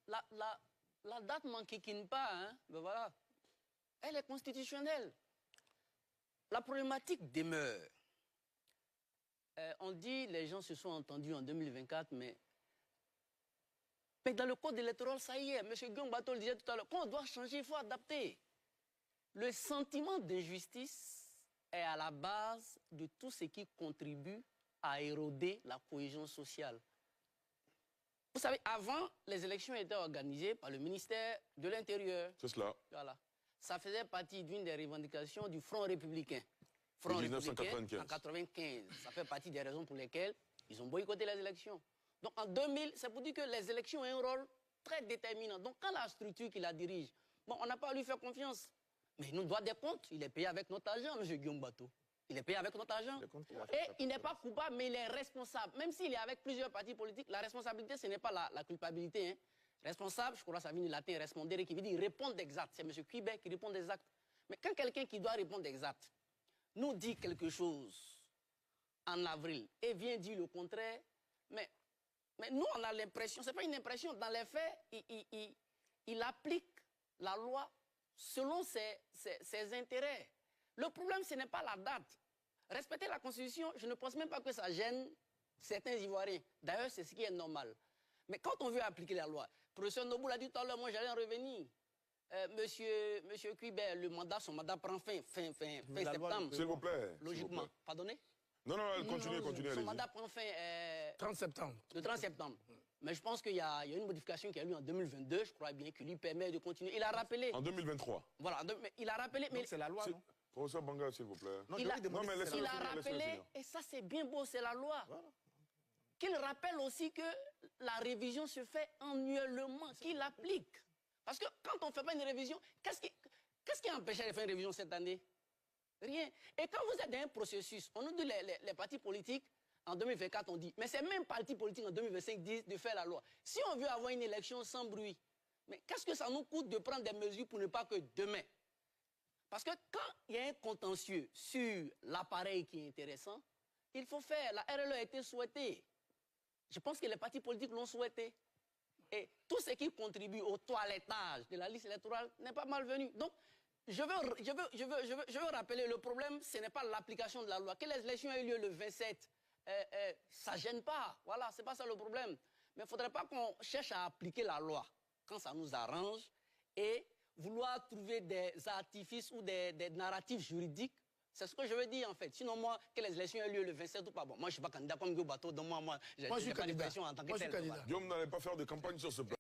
la date m'enquiquine pas, hein, ben voilà. Elle est constitutionnelle. La problématique demeure. On dit les gens se sont entendus en 2024, mais dans le code électoral, ça y est, M. Guillaume Bateau le disait tout à l'heure, quand on doit changer, il faut adapter. Le sentiment d'injustice est à la base de tout ce qui contribue à éroder la cohésion sociale. Vous savez, avant, les élections étaient organisées par le ministère de l'Intérieur. C'est cela. Voilà. Ça faisait partie d'une des revendications du Front républicain. Front En républicain 1995. en 1995. Ça fait partie des raisons pour lesquelles ils ont boycotté les élections. Donc en 2000, c'est pour dire que les élections ont un rôle très déterminant. Donc quand la structure qui la dirige, bon, on n'a pas à lui faire confiance. Mais il nous doit des comptes. Il est payé avec notre argent, M. Guillaume Bateau. Il est payé avec notre argent. Et il n'est pas coupable, mais il est responsable. Même s'il est avec plusieurs partis politiques, la responsabilité, ce n'est pas la culpabilité. Hein. Responsable, je crois que ça vient du latin respondere, qui veut dire répondre d'exact. C'est M. Quibet qui répond d'exact. Mais quand quelqu'un qui doit répondre d'exact nous dit quelque chose en avril et vient dire le contraire, mais nous, on a l'impression, ce n'est pas une impression, dans les faits, il applique la loi selon ses intérêts. Le problème, ce n'est pas la date. Respecter la Constitution, je ne pense même pas que ça gêne certains Ivoiriens. D'ailleurs, c'est ce qui est normal. Mais quand on veut appliquer la loi, le professeur Noboul a dit tout à l'heure, moi j'allais en revenir. Monsieur Quibert, son mandat prend fin septembre. S'il vous plaît. Logiquement. Pardonnez? Non, continuez. Son mandat prend fin 30 septembre. Le 30 septembre. Mais je pense qu'il y a une modification qui a eu en 2022, je crois bien, qui lui permet de continuer. Il a rappelé... En 2023. Voilà, mais il a rappelé... Mais c'est la loi, non? Professeur Banga, s'il vous plaît. Il a rappelé, et ça c'est bien beau, c'est la loi. Voilà. Qu'il rappelle aussi que la révision se fait annuellement, qu'il applique. Parce que quand on ne fait pas une révision, qu'est-ce qui a empêché de faire une révision cette année? Rien. Et quand vous êtes dans un processus, on nous dit les partis politiques, en 2024, on dit, mais ces mêmes partis politiques en 2025 disent de faire la loi. Si on veut avoir une élection sans bruit, mais qu'est-ce que ça nous coûte de prendre des mesures pour ne pas que demain? Parce que quand il y a un contentieux sur l'appareil qui est intéressant, il faut faire. La RLE a été souhaitée. Je pense que les partis politiques l'ont souhaité. Et tout ce qui contribue au toilettage de la liste électorale n'est pas malvenu. Donc, je veux rappeler, le problème, ce n'est pas l'application de la loi. Que les élections aient lieu le 27, ça ne gêne pas. Voilà, ce n'est pas ça le problème. Mais il ne faudrait pas qu'on cherche à appliquer la loi quand ça nous arrange et vouloir trouver des artifices ou des narratifs juridiques. C'est ce que je veux dire en fait. Sinon, moi, que les élections aient lieu le 27 ou pas, bon, moi je ne suis pas candidat comme Guillaume Bateau, donc moi j'ai pas d'impression en tant que tel. Guillaume n'allait pas faire de campagne sur ce plan.